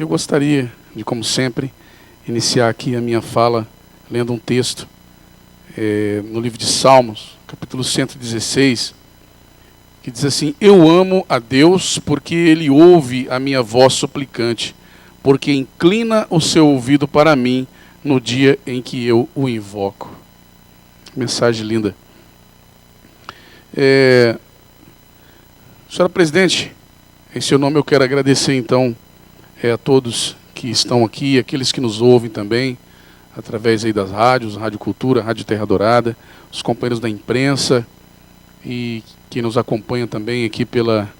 Eu gostaria de, como sempre, iniciar aqui a minha fala lendo um texto no livro de Salmos, capítulo 116, que diz assim: Eu amo a Deus porque Ele ouve a minha voz suplicante, porque inclina o seu ouvido para mim no dia em que eu o invoco. Mensagem linda. Senhora Presidente, em seu nome eu quero agradecer então a todos que estão aqui, aqueles que nos ouvem também, através aí das rádios, Rádio Cultura, Rádio Terra Dourada, os companheiros da imprensa e que nos acompanham também aqui pela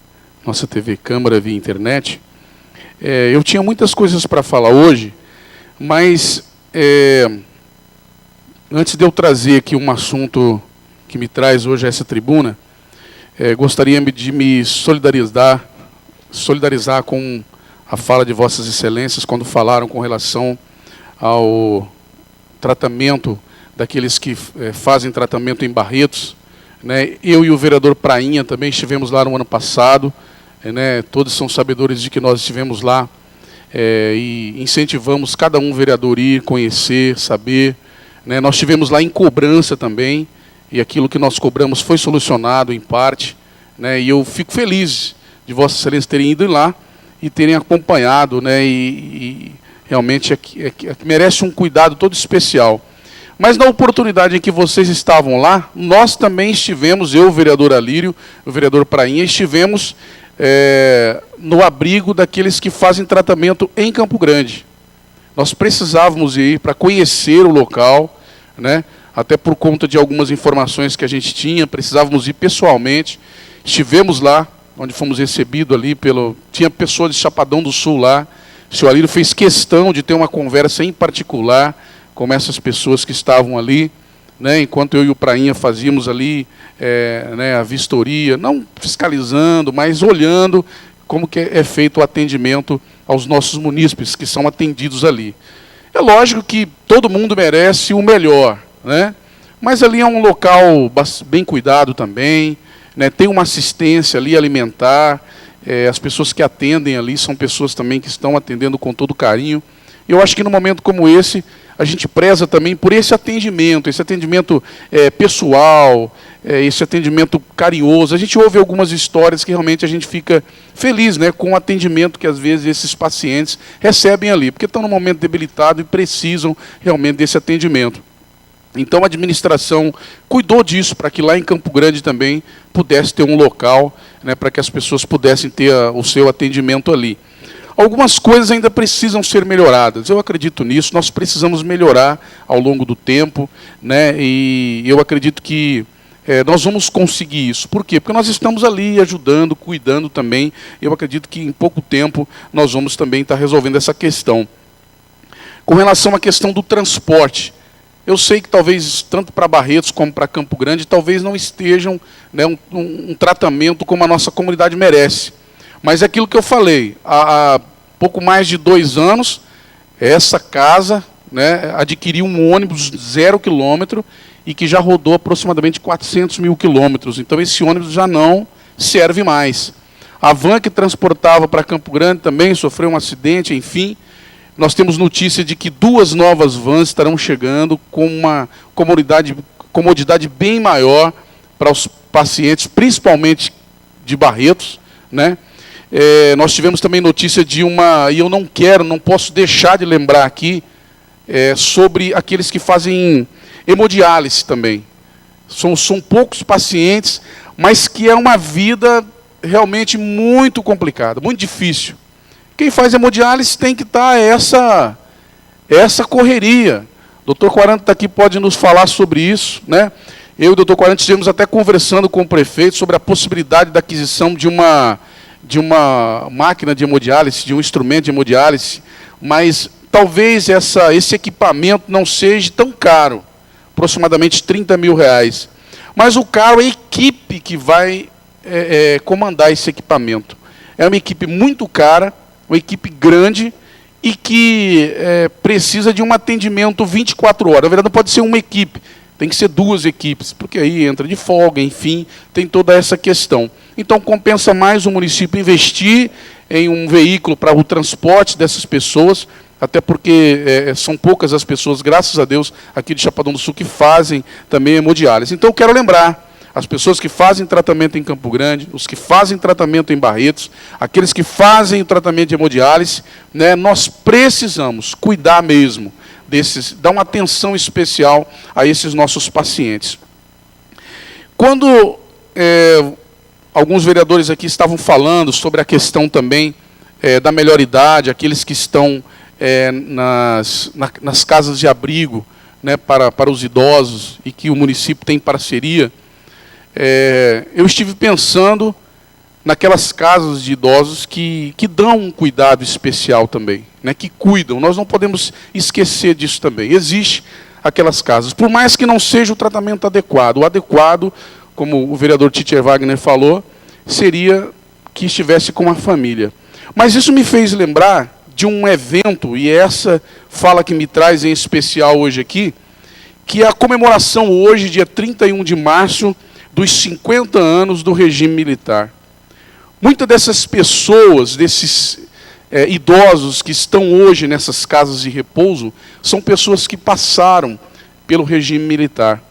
nossa TV Câmara via internet. Eu tinha muitas coisas para falar hoje, mas antes de eu trazer aqui um assunto que me traz hoje a essa tribuna, gostaria de me solidarizar com a fala de Vossas Excelências quando falaram com relação ao tratamento daqueles que fazem tratamento em Barretos, né? Eu e o vereador Prainha também estivemos lá no ano passado, né? Todos são sabedores de que nós estivemos lá e incentivamos cada um vereador a ir, conhecer, saber, né? Nós estivemos lá em cobrança também, e aquilo que nós cobramos foi solucionado em parte, né? E eu fico feliz de Vossas Excelências terem ido lá e terem acompanhado, né? E realmente merece um cuidado todo especial. Mas na oportunidade em que vocês estavam lá, nós também estivemos, eu, o vereador Alírio, o vereador Prainha, estivemos no abrigo daqueles que fazem tratamento em Campo Grande. Nós precisávamos ir para conhecer o local, né? Até por conta de algumas informações que a gente tinha, precisávamos ir pessoalmente. Estivemos lá, onde fomos recebidos ali tinha pessoas de Chapadão do Sul lá. O senhor Alírio fez questão de ter uma conversa em particular com essas pessoas que estavam ali, né, enquanto eu e o Prainha fazíamos ali né, a vistoria, não fiscalizando, mas olhando como que é feito o atendimento aos nossos munícipes que são atendidos ali. É lógico que todo mundo merece o melhor, né? Mas ali é um local bem cuidado também, né? Tem uma assistência ali alimentar, as pessoas que atendem ali são pessoas também que estão atendendo com todo carinho. Eu acho que num momento como esse, a gente preza também por esse atendimento pessoal, esse atendimento carinhoso. A gente ouve algumas histórias que realmente a gente fica feliz, né, com o atendimento que às vezes esses pacientes recebem ali, porque estão num momento debilitado e precisam realmente desse atendimento. Então a administração cuidou disso, para que lá em Campo Grande também pudesse ter um local, né, para que as pessoas pudessem ter o seu atendimento ali. Algumas coisas ainda precisam ser melhoradas, eu acredito nisso, nós precisamos melhorar ao longo do tempo, né, e eu acredito que nós vamos conseguir isso. Por quê? Porque nós estamos ali ajudando, cuidando também, e eu acredito que em pouco tempo nós vamos também estar resolvendo essa questão. Com relação à questão do transporte, eu sei que talvez, tanto para Barretos como para Campo Grande, talvez não estejam, né, um tratamento como a nossa comunidade merece. Mas é aquilo que eu falei, há pouco mais de 2 anos, essa casa, né, adquiriu um ônibus 0 quilômetro e que já rodou aproximadamente 400 mil quilômetros. Então esse ônibus já não serve mais. A van que transportava para Campo Grande também sofreu um acidente, enfim. Nós temos notícia de que 2 novas vans estarão chegando com uma comodidade bem maior para os pacientes, principalmente de Barretos, né? Nós tivemos também notícia de e eu não posso deixar de lembrar aqui, sobre aqueles que fazem hemodiálise também. São poucos pacientes, mas que é uma vida realmente muito complicada, muito difícil. Quem faz hemodiálise tem que estar essa correria. O Dr. Quarante está aqui, pode nos falar sobre isso, né? Eu e o Dr. Quarante estivemos até conversando com o prefeito sobre a possibilidade da aquisição de uma máquina de hemodiálise, de um instrumento de hemodiálise, mas talvez esse equipamento não seja tão caro, aproximadamente R$30 mil. Mas o caro é a equipe que vai comandar esse equipamento. É uma equipe muito cara, uma equipe grande e que precisa de um atendimento 24 horas. Na verdade, não pode ser uma equipe, tem que ser 2 equipes, porque aí entra de folga, enfim, tem toda essa questão. Então, compensa mais o município investir em um veículo para o transporte dessas pessoas, até porque são poucas as pessoas, graças a Deus, aqui de Chapadão do Sul, que fazem também hemodiálise. Então, eu quero lembrar as pessoas que fazem tratamento em Campo Grande, os que fazem tratamento em Barretos, aqueles que fazem o tratamento de hemodiálise, né, nós precisamos cuidar mesmo desses, dar uma atenção especial a esses nossos pacientes. Quando alguns vereadores aqui estavam falando sobre a questão também da melhor idade, aqueles que estão nas casas de abrigo, né, para os idosos, e que o município tem parceria, eu estive pensando naquelas casas de idosos que dão um cuidado especial também, né, que cuidam. Nós não podemos esquecer disso também. Existe aquelas casas, por mais que não seja o tratamento adequado. O adequado, como o vereador Titer Wagner falou, seria que estivesse com a família. Mas isso me fez lembrar de um evento, e essa fala que me traz em especial hoje aqui, que é a comemoração hoje, dia 31 de março, dos 50 anos do regime militar. Muitas dessas pessoas, desses idosos que estão hoje nessas casas de repouso, são pessoas que passaram pelo regime militar.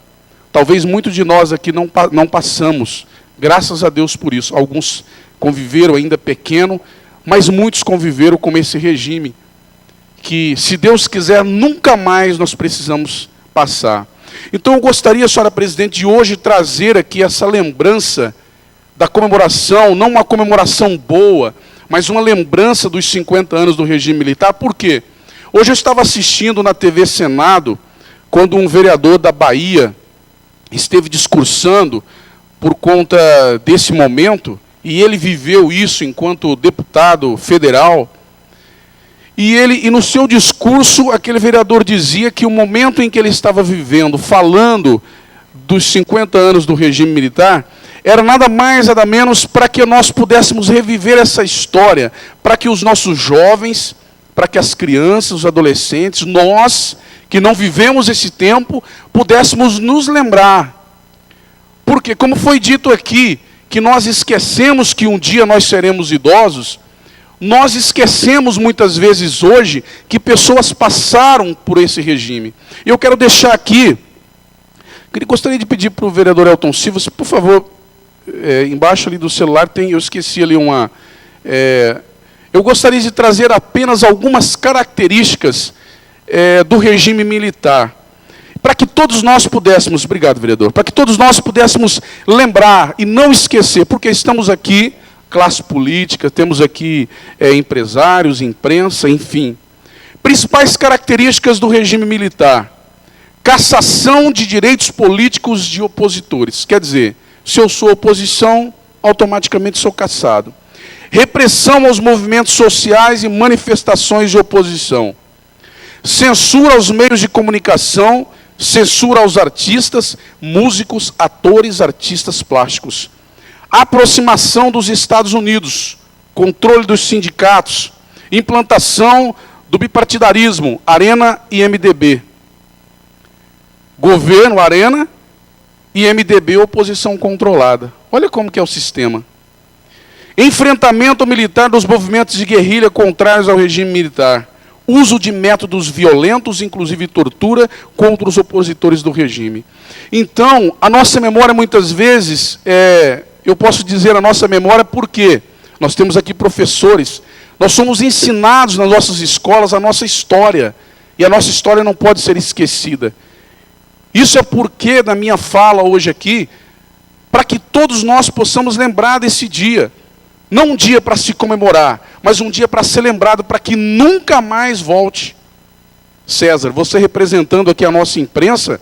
Talvez muitos de nós aqui não passamos, graças a Deus por isso. Alguns conviveram ainda pequeno, mas muitos conviveram com esse regime, que, se Deus quiser, nunca mais nós precisamos passar. Então eu gostaria, senhora presidente, de hoje trazer aqui essa lembrança da comemoração, não uma comemoração boa, mas uma lembrança dos 50 anos do regime militar. Por quê? Hoje eu estava assistindo na TV Senado, quando um vereador da Bahia esteve discursando por conta desse momento, e ele viveu isso enquanto deputado federal. E no seu discurso, aquele vereador dizia que o momento em que ele estava vivendo, falando dos 50 anos do regime militar, era nada mais, nada menos, para que nós pudéssemos reviver essa história, para que os nossos jovens, para que as crianças, os adolescentes, nós, que não vivemos esse tempo, pudéssemos nos lembrar. Porque, como foi dito aqui, que nós esquecemos que um dia nós seremos idosos, nós esquecemos muitas vezes hoje que pessoas passaram por esse regime. Eu quero deixar aqui, gostaria de pedir para o vereador Elton Silva, se, por favor, embaixo ali do celular tem, eu esqueci ali uma... eu gostaria de trazer apenas algumas características do regime militar, para que todos nós pudéssemos, obrigado, vereador, para que todos nós pudéssemos lembrar e não esquecer, porque estamos aqui, classe política, temos aqui empresários, imprensa, enfim. Principais características do regime militar: cassação de direitos políticos de opositores. Quer dizer, se eu sou oposição, automaticamente sou cassado. Repressão aos movimentos sociais e manifestações de oposição. Censura aos meios de comunicação, censura aos artistas, músicos, atores, artistas plásticos. Aproximação dos Estados Unidos, controle dos sindicatos, implantação do bipartidarismo, Arena e MDB. Governo, Arena, e MDB, oposição controlada. Olha como que é o sistema. Enfrentamento militar dos movimentos de guerrilha contrários ao regime militar. Uso de métodos violentos, inclusive tortura, contra os opositores do regime. Então, a nossa memória, muitas vezes, eu posso dizer a nossa memória porque nós temos aqui professores, nós somos ensinados nas nossas escolas a nossa história, e a nossa história não pode ser esquecida. Isso é porque, na minha fala hoje aqui, para que todos nós possamos lembrar desse dia. Não um dia para se comemorar, mas um dia para ser lembrado, para que nunca mais volte. César, você representando aqui a nossa imprensa,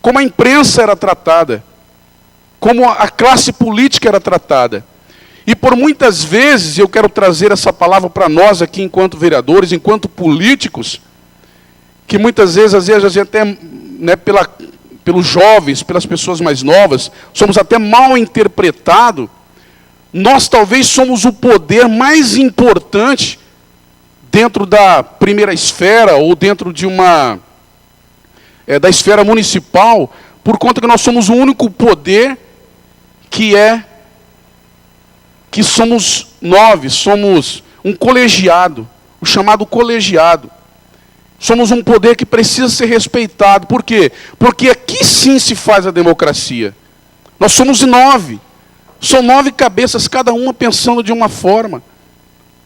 como a imprensa era tratada, como a classe política era tratada. E por muitas vezes, eu quero trazer essa palavra para nós aqui, enquanto vereadores, enquanto políticos, que muitas vezes, às vezes até, né, pelos jovens, pelas pessoas mais novas, somos até mal interpretados. Nós talvez somos o poder mais importante dentro da primeira esfera, ou dentro de da esfera municipal, por conta que nós somos o único poder que que somos 9, somos um colegiado, o chamado colegiado. Somos um poder que precisa ser respeitado. Por quê? Porque aqui sim se faz a democracia. Nós somos 9. São 9 cabeças, cada uma pensando de uma forma.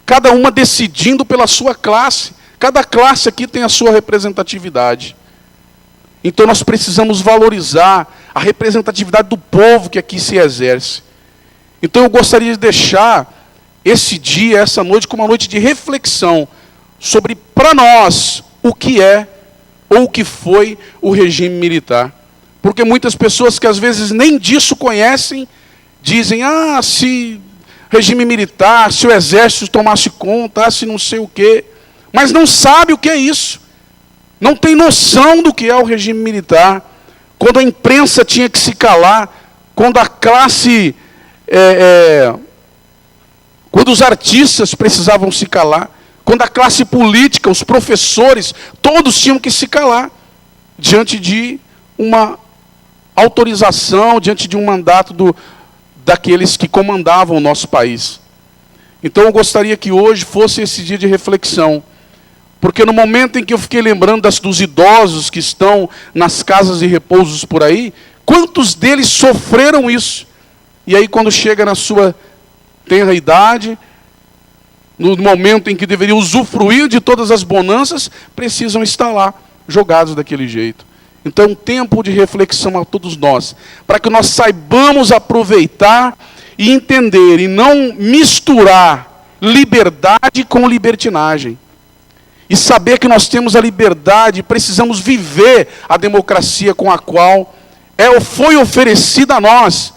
Cada uma decidindo pela sua classe. Cada classe aqui tem a sua representatividade. Então nós precisamos valorizar a representatividade do povo que aqui se exerce. Então eu gostaria de deixar esse dia, essa noite, como uma noite de reflexão sobre, para nós, o que é ou o que foi o regime militar. Porque muitas pessoas que às vezes nem disso conhecem, dizem, se regime militar, se o exército tomasse conta, se não sei o quê. Mas não sabe o que é isso. Não tem noção do que é o regime militar. Quando a imprensa tinha que se calar, quando a classe, quando os artistas precisavam se calar, quando a classe política, os professores, todos tinham que se calar diante de uma autorização, diante de um mandato daqueles que comandavam o nosso país. Então eu gostaria que hoje fosse esse dia de reflexão, porque no momento em que eu fiquei lembrando dos idosos que estão nas casas de repousos por aí, quantos deles sofreram isso? E aí quando chega na sua tenra idade, no momento em que deveriam usufruir de todas as bonanças, precisam estar lá, jogados daquele jeito. Então, um tempo de reflexão a todos nós, para que nós saibamos aproveitar e entender, e não misturar liberdade com libertinagem. E saber que nós temos a liberdade, precisamos viver a democracia com a qual foi oferecida a nós,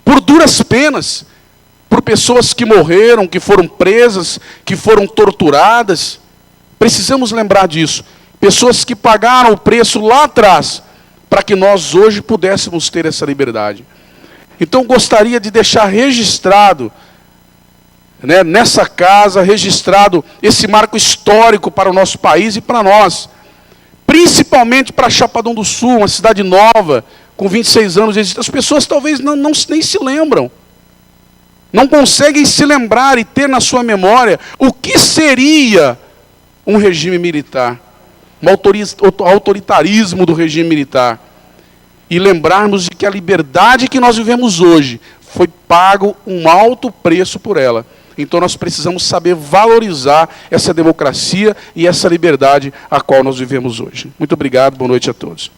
por duras penas, por pessoas que morreram, que foram presas, que foram torturadas. Precisamos lembrar disso. Pessoas que pagaram o preço lá atrás, para que nós hoje pudéssemos ter essa liberdade. Então gostaria de deixar registrado, nessa casa, registrado esse marco histórico para o nosso país e para nós. Principalmente para Chapadão do Sul, uma cidade nova, com 26 anos. As pessoas talvez nem se lembram. Não conseguem se lembrar e ter na sua memória o que seria um regime militar, um autoritarismo do regime militar. E lembrarmos de que a liberdade que nós vivemos hoje foi pago um alto preço por ela. Então nós precisamos saber valorizar essa democracia e essa liberdade a qual nós vivemos hoje. Muito obrigado, boa noite a todos.